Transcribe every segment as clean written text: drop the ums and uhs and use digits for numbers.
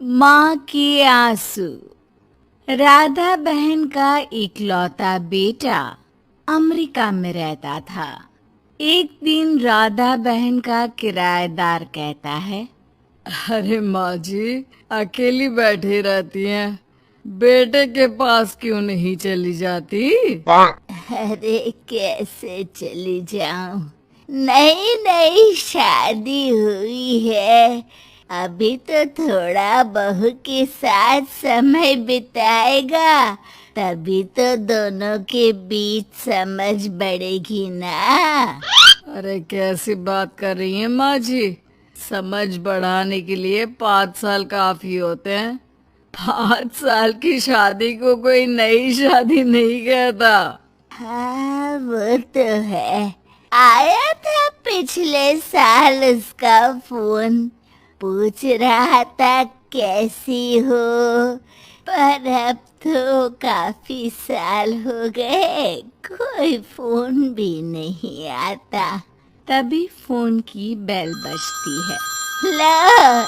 माँ के आंसू। राधा बहन का इकलौता बेटा अमेरिका में रहता था। एक दिन राधा बहन का किराएदार कहता है, अरे माँ जी, अकेली बैठी रहती हैं, बेटे के पास क्यों नहीं चली जाती? अरे कैसे चली जाऊं, नई नई शादी हुई है। अभी तो थोड़ा बहू के साथ समय बिताएगा, तभी तो दोनों के बीच समझ बढ़ेगी ना। अरे कैसी बात कर रही हैं माँ जी? समझ बढ़ाने के लिए 5 साल काफी होते हैं। 5 साल की शादी को कोई नई शादी नहीं कहता। हाँ वो तो है। आया था पिछले साल उसका फोन, पूछ रहा था कैसी हो, पर अब तो काफी साल हो गए, कोई फोन भी नहीं आता। तभी फोन की बेल बजती है। लो,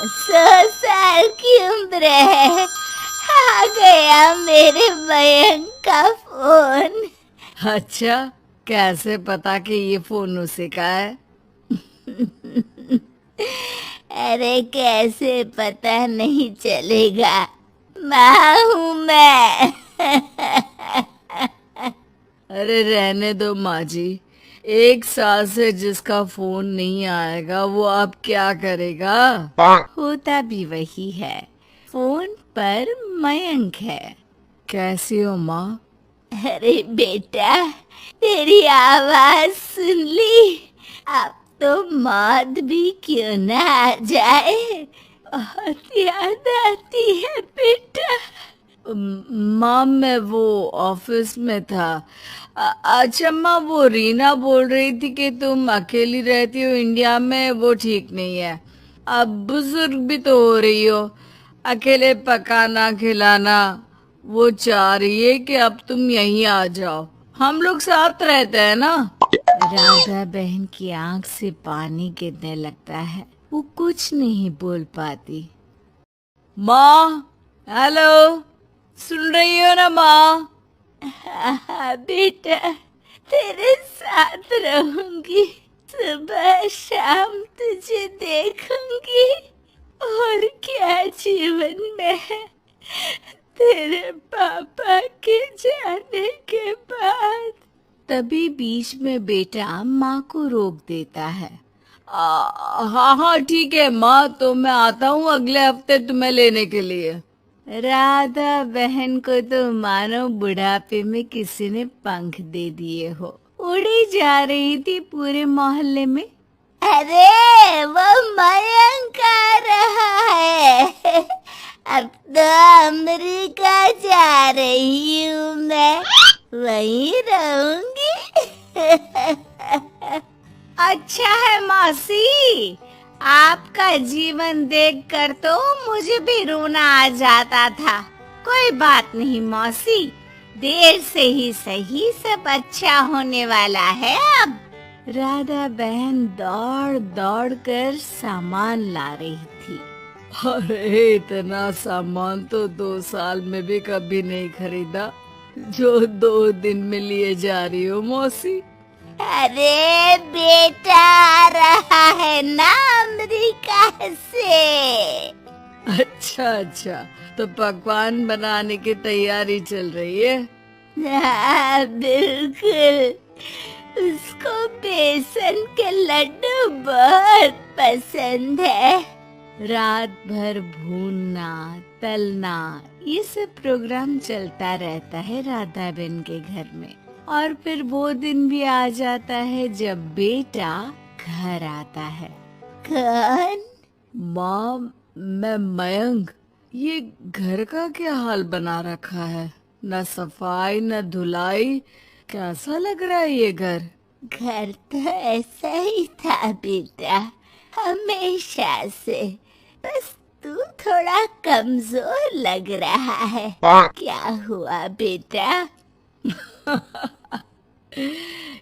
100 साल की उम्र है, आ गया मेरे मयंक का फोन। अच्छा, कैसे पता कि ये फोन उसी का है? अरे कैसे पता नहीं चलेगा, माँ हूँ मैं। अरे रहने दो माँ जी, 1 साल से जिसका फोन नहीं आएगा वो अब क्या करेगा? होता भी वही है, फोन पर मयंक है। कैसी हो माँ? अरे बेटा, तेरी आवाज सुन ली, अब तो मौत भी क्यों ना आ जाए, बहुत याद आती है बेटा। माँ मैं वो ऑफिस में था। अच्छा माँ, वो रीना बोल रही थी कि तुम अकेली रहती हो इंडिया में, वो ठीक नहीं है। अब बुजुर्ग भी तो हो रही हो, अकेले पकाना खिलाना। वो चाह रही है कि अब तुम यहीं आ जाओ, हम लोग साथ रहते हैं ना। राधा बहन की आंख से पानी गिरने लगता है, वो कुछ नहीं बोल पाती। माँ, हेलो, सुन रही हो ना माँ? हाँ बेटा, तेरे साथ रहूंगी, सुबह शाम तुझे देखूंगी, और क्या जीवन में है तेरे पापा के जाने के बाद। तभी बीच में बेटा माँ को रोक देता है। हाँ हाँ ठीक है माँ, तो मैं आता हूँ अगले हफ्ते तुम्हें लेने के लिए। राधा बहन को तो मानो बुढ़ापे में किसी ने पंख दे दिए हो, उड़ी जा रही थी पूरे मोहल्ले में। अरे वो मयंक आ रहा है, अब तो अमेरिका जा रही हूँ मैं, वहीं रहूंगी। अच्छा है मौसी, आपका जीवन देखकर तो मुझे भी रोना आ जाता था। कोई बात नहीं मौसी, देर से ही सही सब अच्छा होने वाला है अब। राधा बहन दौड़ दौड़ कर सामान ला रही थी। अरे इतना सामान तो 2 साल में भी कभी नहीं खरीदा, जो 2 दिन में लिए जा रही हो मौसी। अरे बेटा आ रहा है ना अमेरिका से। अच्छा अच्छा, तो पकवान बनाने की तैयारी चल रही है? हाँ बिल्कुल, उसको बेसन के लड्डू बहुत पसंद है। रात भर भूनना तलना ये सब प्रोग्राम चलता रहता है राधा बहन के घर में। और फिर वो दिन भी आ जाता है जब बेटा घर आता है। कौन? माँ, मैं मयंक। ये घर का क्या हाल बना रखा है, न सफाई न धुलाई, कैसा लग रहा है ये घर? घर तो ऐसा ही था बेटा, हमेशा से, बस तू थोड़ा कमजोर लग रहा है। क्या हुआ बेटा?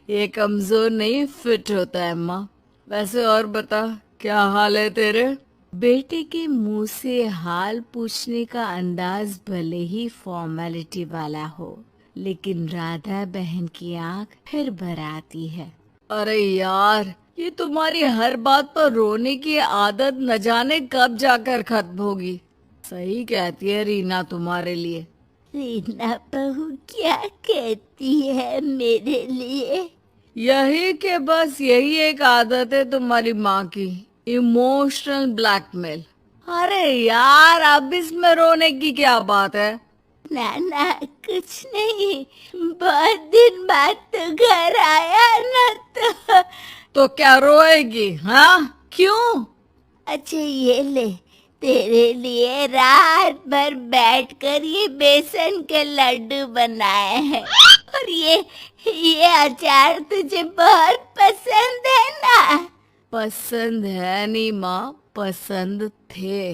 ये कमजोर नहीं, फिट होता है माँ। वैसे और बता, क्या हाल है तेरे? बेटे के मुंह से हाल पूछने का अंदाज भले ही फॉर्मेलिटी वाला हो, लेकिन राधा बहन की आंख फिर भर आती है। अरे यार, ये तुम्हारी हर बात पर रोने की आदत न जाने कब जाकर खत्म होगी। सही कहती है रीना तुम्हारे लिए। रीना बहू क्या कहती है मेरे लिए? यही के बस यही एक आदत है तुम्हारी माँ की, इमोशनल ब्लैकमेल। अरे यार, अब इसमें रोने की क्या बात है? ना कुछ नहीं, बहुत दिन बाद तो घर आया ना तो क्या रोएगी? हाँ, क्यों? अच्छा ये ले, तेरे लिए रात भर बैठकर ये बेसन के लड्डू बनाए हैं। और ये अचार तुझे बहुत पसंद है ना? पसंद है नहीं माँ, पसंद थे।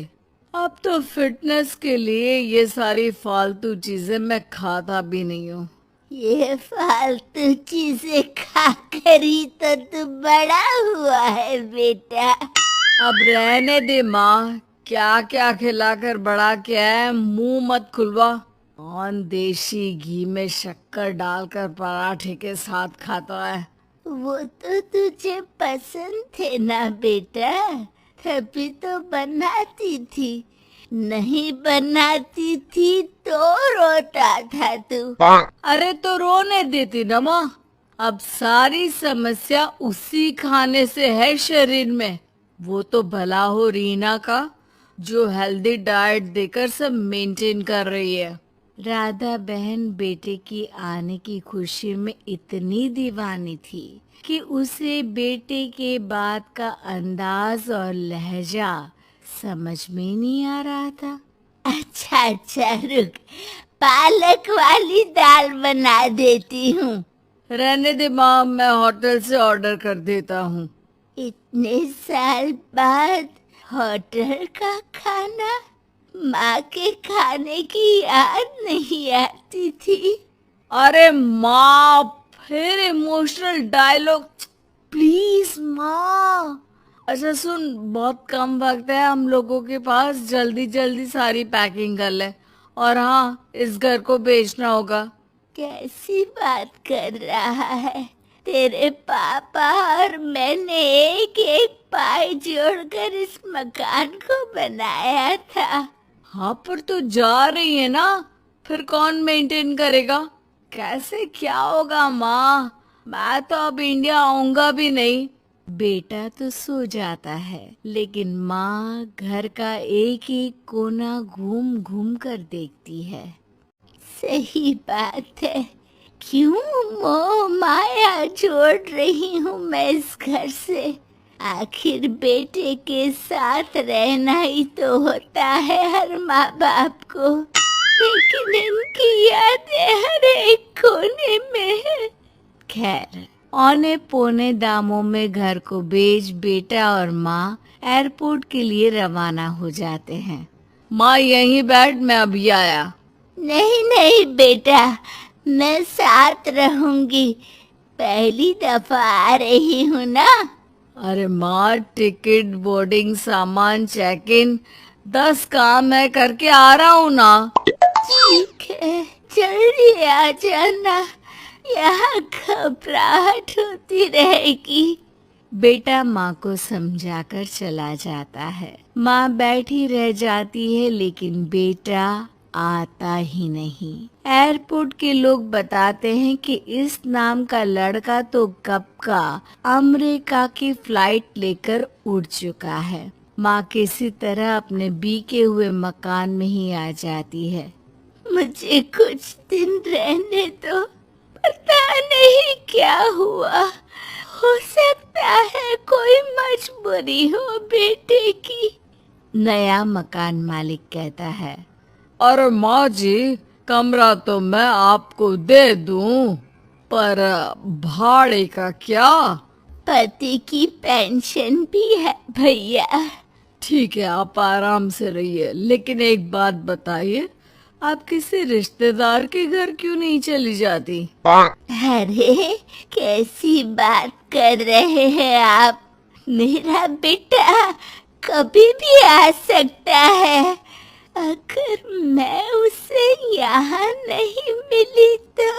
अब तो फिटनेस के लिए ये सारी फालतू चीजें मैं खाता भी नहीं हूँ। ये फालतू चीजें खाकर ही तो तू बड़ा हुआ है बेटा। अब रहने दे माँ, क्या क्या खिलाकर बड़ा किया है, मुंह मत खुलवा। कौन देशी घी में शक्कर डालकर पराठे के साथ खाता है? वो तो तुझे पसंद थे ना बेटा, तभी तो बनाती थी, नहीं बनाती थी तो रोता था तू। अरे तो रोने देती ना माँ, अब सारी समस्या उसी खाने से है शरीर में। वो तो भला हो रीना का, जो हेल्दी डाइट देकर सब मेंटेन कर रही है। राधा बहन बेटे की आने की खुशी में इतनी दीवानी थी कि उसे बेटे के बात का अंदाज और लहजा समझ में नहीं आ रहा था। अच्छा रुक, पालक वाली दाल बना देती हूँ। रहने दे माँ, मैं होटल से ऑर्डर कर देता हूँ। इतने साल बाद होटल का खाना? माँ के खाने की याद नहीं आती थी? अरे माँ, फिर इमोशनल डायलॉग, प्लीज माँ। अच्छा सुन, बहुत कम वक्त है हम लोगों के पास, जल्दी जल्दी सारी पैकिंग कर ले। और हाँ, इस घर को बेचना होगा। कैसी बात कर रहा है? तेरे पापा और मैंने एक एक पाई जोड़कर इस मकान को बनाया था। हाँ, पर तू जा रही है ना, फिर कौन मेंटेन करेगा? कैसे क्या होगा माँ? मैं तो अब इंडिया आऊंगा भी नहीं। बेटा तो सो जाता है, लेकिन माँ घर का एक एक कोना घूम घूम कर देखती है। सही बात है, क्यों मोह माया जोड़ रही हूँ मैं इस घर से? आखिर बेटे के साथ रहना ही तो होता है हर माँ बाप को, लेकिन इनकी यादें हर एक कोने में है। खैर, औने पौने दामों में घर को बेच बेटा और माँ एयरपोर्ट के लिए रवाना हो जाते हैं। माँ यहीं बैठ, मैं अभी आया। नहीं बेटा, मैं साथ रहूंगी, पहली दफा आ रही हूँ ना। अरे माँ, टिकट, बोर्डिंग, सामान, चेक इन, 10 काम है, करके आ रहा हूँ ना। ठीक है, जल्दी आ जाना, यहाँ घबराहट होती रहेगी। बेटा माँ को समझाकर चला जाता है। माँ बैठी रह जाती है, लेकिन बेटा आता ही नहीं। एयरपोर्ट के लोग बताते हैं कि इस नाम का लड़का तो कब का अमेरिका की फ्लाइट लेकर उड़ चुका है। माँ किसी तरह अपने बीके हुए मकान में ही आ जाती है। मुझे कुछ दिन रहने दो, पता नहीं क्या हुआ, हो सकता है कोई मजबूरी हो बेटे की। नया मकान मालिक कहता है। अरे माँ जी, कमरा तो मैं आपको दे दूं, पर भाड़े का क्या? पति की पेंशन भी है भैया। ठीक है, आप आराम से रहिए, लेकिन एक बात बताइए, आप किसी रिश्तेदार के घर क्यों नहीं चली जाती? अरे कैसी बात कर रहे हैं आप? मेरा बेटा कभी भी आ सकता है। अगर मैं उसे यहाँ नहीं मिली तो